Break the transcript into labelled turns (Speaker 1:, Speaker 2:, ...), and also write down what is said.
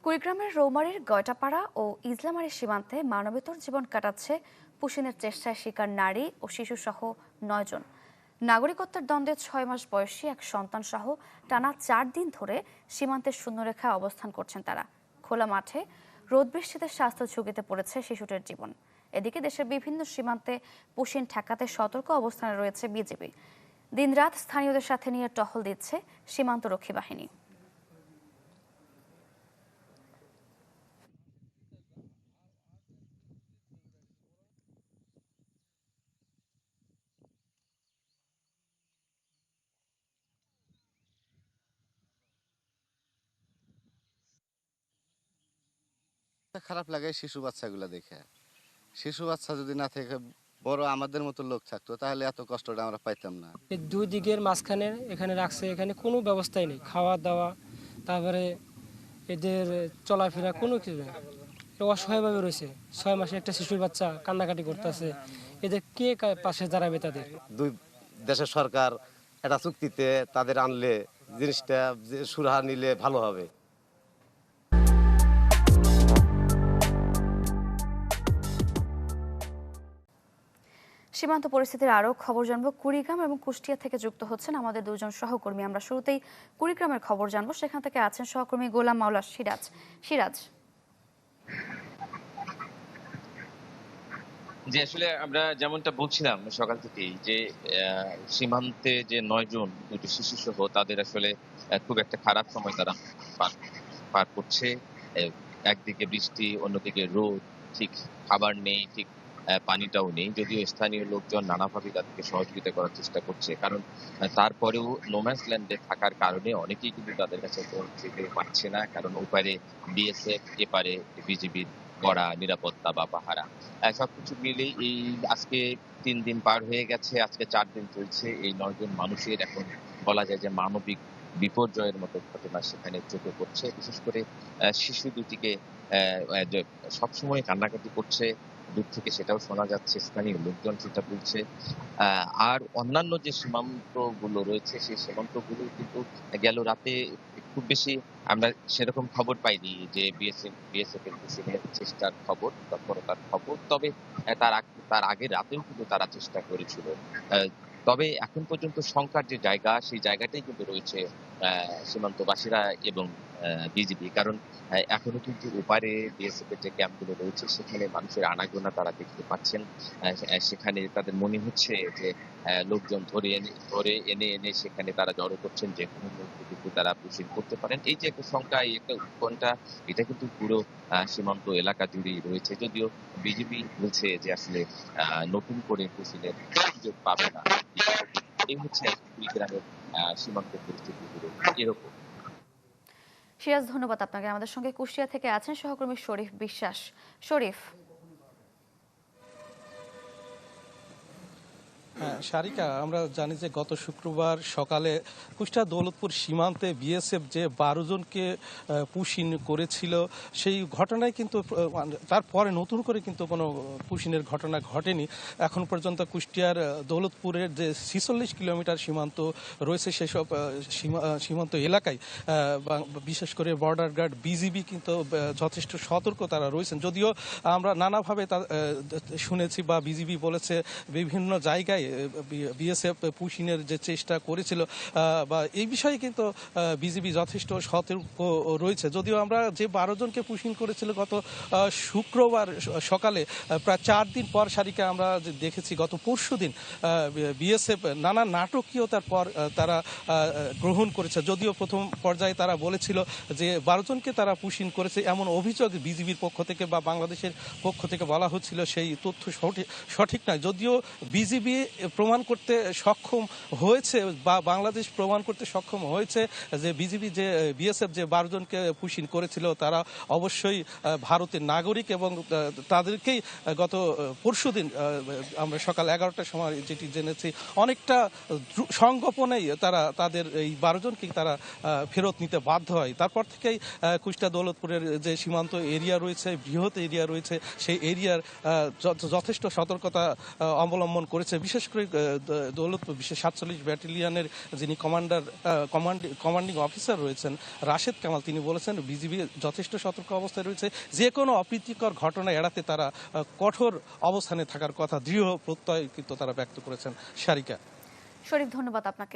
Speaker 1: কুড়িগ্রামের রৌমারীর গয়টাপাড়া ও ইজলামারী সীমান্তে মানবেতর জীবন কাটাচ্ছে পুশিনের চেষ্টায় শিকার নারী ও শিশুসহ ৯ জন। নাগরিকত্বের দ্বন্দ্বে ৬ মাস বয়সী এক সন্তান সহ টানা ৪ দিন ধরে সীমান্তের শূন্যরেখায় অবস্থান করছেন তারা। খোলা মাঠে রোদ বৃষ্টিতে স্বাস্থ্য ঝুঁকিতে পড়েছে শিশুটির জীবন। এদিকে দেশের বিভিন্ন সীমান্তে পুশিন ঠেকাতে সতর্ক অবস্থানে রয়েছে বিজিবি। দিনরাত স্থানীয়দের সাথে নিয়ে টহল দিচ্ছে সীমান্তরক্ষী বাহিনী।
Speaker 2: খারাপ লাগে শিশু বাচ্চাগুলো দেখে। শিশু বাচ্চা যদি না থেকে বড় আমাদের মতো লোক থাকতো তাহলে এত কষ্টটা আমরা পাইতাম না।
Speaker 3: এই দুই দিকের মাঝখানে এখানে রাখছে, এখানে কোনো ব্যবস্থাই নেই, খাওয়া দাওয়া, তারপরে এদের চলাফেরা কোনো কিছু নেই। অসহায়ভাবে রয়েছে। 6 মাসে একটা শিশুর বাচ্চা কান্নাকাটি করতেছে, এদের কে পাশে দাঁড়াবে তাদের?
Speaker 4: দুই দেশের সরকার একটা চুক্তিতে তাদের আনলে জিনিসটা সুরাহা নিলে ভালো হবে।
Speaker 1: সীমান্ত পরিস্থিতির আরও খবর জানবো। কুড়িগ্রাম এবং কুষ্টিয়া থেকে যুক্ত হচ্ছেন আমাদের দুজন সহকর্মী। আমরা শুরুতেই কুড়িগ্রামের খবর জানবো, সেখান থেকে আছেন সহকর্মী গোলাম মাওলা সিরাজ। সিরাজ,
Speaker 5: যে আসলে আমরা যেমনটা বলছিলাম সকাল থেকেই যে সীমান্তে যে ৯ জন, দুটো শিশু সহ তাদের আসলে খুব একটা খারাপ সময় তারা পার পার করছে। আহ, একদিকে বৃষ্টি, অন্যদিকে রোদ, ঠিক খাবার নেই, ঠিক পানিটাও নেই। যদিও স্থানীয় লোকজন নানাভাবে তাদেরকে সহযোগিতা করার চেষ্টা করছে, কারণ তারপরেও নোম্যান্স ল্যান্ডে থাকার কারণে অনেকেই কিন্তু তাদের কাছে পৌঁছতে পারছে না, কারণ ওপারে বিএসএফ, এপারে বিজিবির কড়া নিরাপত্তা বা পাহারা। সবকিছু মিলেই এই আজকে ৩ দিন পার হয়ে গেছে, আজকে ৪ দিন চলছে। এই ৯ জন মানুষের এখন বলা যায় যে মানবিক বিপর্যয়ের মতো ঘটনা সেখানে চোখে পড়ছে। বিশেষ করে শিশু দুটিকে যে সবসময় কান্নাকাটি করছে, দূর থেকে সেটাও শোনা যাচ্ছে, স্থানীয় লোকজন সেটা বলছে। আর অন্যান্য যে সীমান্তগুলো রয়েছে সেই সীমান্তগুলো কিন্তু গেল রাতে খুব বেশি আমরা সেরকম খবর পাইনি যে বিএসএফ এর পুশিংয়ের চেষ্টার খবর, তৎপরতার খবর। তবে তার আগের রাতেও কিন্তু তারা চেষ্টা করেছিল। তবে এখন পর্যন্ত শঙ্কার যে জায়গা, সেই জায়গাটাই কিন্তু রয়েছে সীমান্তবাসীরা এবং বিজিবি। কারণ এখনো কিন্তু ওপারে বিএসএফ এর যে ক্যাম্পগুলো রয়েছে সেখানে মানুষের আনাগোনা তারা দেখতে পাচ্ছেন। সেখানে তাদের মনে হচ্ছে যে লোকজন ধরে এনে এনে সেখানে তারা জড়ো করছেন, যে কোনো মুহূর্তে কিন্তু তারা পুশিং করতে পারেন। এই যে একটা শঙ্কা, এই একটা উৎকণ্ঠা, এটা কিন্তু পুরো সীমান্ত এলাকা জুড়েই রয়েছে। যদিও বিজিবি বলছে যে আসলে নতুন করে পুশিংয়ের সুযোগ পাবে না। এই হচ্ছে কুড়িগ্রামের সীমান্ত পরিস্থিতি এরকম।
Speaker 1: সিরাজ, ধন্যবাদ আপনাকে। আমাদের সঙ্গে কুষ্টিয়া থেকে আছেন সহকর্মী শরীফ বিশ্বাস। শরীফ,
Speaker 6: হ্যাঁ সারিকা, আমরা জানি যে গত শুক্রবার সকালে কুষ্টিয়া দৌলতপুর সীমান্তে বিএসএফ যে ১২ জনকে পুশিন করেছিল, সেই ঘটনায় কিন্তু তারপরে নতুন করে কিন্তু কোনো পুশিনের ঘটনা ঘটেনি এখন পর্যন্ত। কুষ্টিয়ার দৌলতপুরের যে ৪৬ কিলোমিটার সীমান্ত রয়েছে সেসব সীমান্ত এলাকায় বিশেষ করে বর্ডার গার্ড বিজিবি কিন্তু যথেষ্ট সতর্ক তারা রয়েছেন। যদিও আমরা নানাভাবে শুনেছি বা বিজিবি বলেছে বিভিন্ন জায়গায় বিএসএফ পুশিনের যে চেষ্টা করেছিল বা এই বিষয়ে কিন্তু বিজিবি যথেষ্ট সতর্ক রয়েছে। যদিও আমরা যে ১২ জনকে পুশিন করেছিল গত শুক্রবার সকালে, প্রায় ৪ দিন পর সারিকা আমরা দেখেছি গত পরশুদিন বিএসএফ নানা নাটকীয়তার পর তারা গ্রহণ করেছে। যদিও প্রথম পর্যায়ে তারা বলেছিল যে ১২ জনকে তারা পুশিন করেছে, এমন অভিযোগ বিজিবির পক্ষ থেকে বা বাংলাদেশের পক্ষ থেকে বলা হচ্ছিল, সেই তথ্য সঠিক নয়। যদিও বিজিবি প্রমাণ করতে সক্ষম হয়েছে বা বাংলাদেশ প্রমাণ করতে সক্ষম হয়েছে যে বিএসএফ যে ১২ জনকে পুশিন করেছিল তারা অবশ্যই ভারতের নাগরিক, এবং তাদেরকেই গত পরশুদিন আমরা সকাল ১১টার সময় যেটি জেনেছি অনেকটা সংগোপনেই তারা তাদের এই ১২ জনকে তারা ফেরত নিতে বাধ্য হয়। তারপর থেকেই কুষ্টিয়া দৌলতপুরের যে সীমান্ত এরিয়া রয়েছে, বৃহৎ এরিয়া রয়েছে, সেই এরিয়ার যথেষ্ট সতর্কতা অবলম্বন করেছে। বিশেষ বিশেষ করে দৌলতপুর 47 ব্যাটালিয়নের যিনি কমান্ডিং অফিসার রয়েছেন রাশেদ কামাল, তিনি বলেছেন বিজিবি যথেষ্ট সতর্ক অবস্থায় রয়েছে, যে কোনো অপ্রীতিকর ঘটনা এড়াতে তারা কঠোর অবস্থানে থাকার কথা দৃঢ় প্রত্যয় কিন্তু তারা ব্যক্ত করেছেন। সারিকা।
Speaker 1: শরীফ, ধন্যবাদ আপনাকে।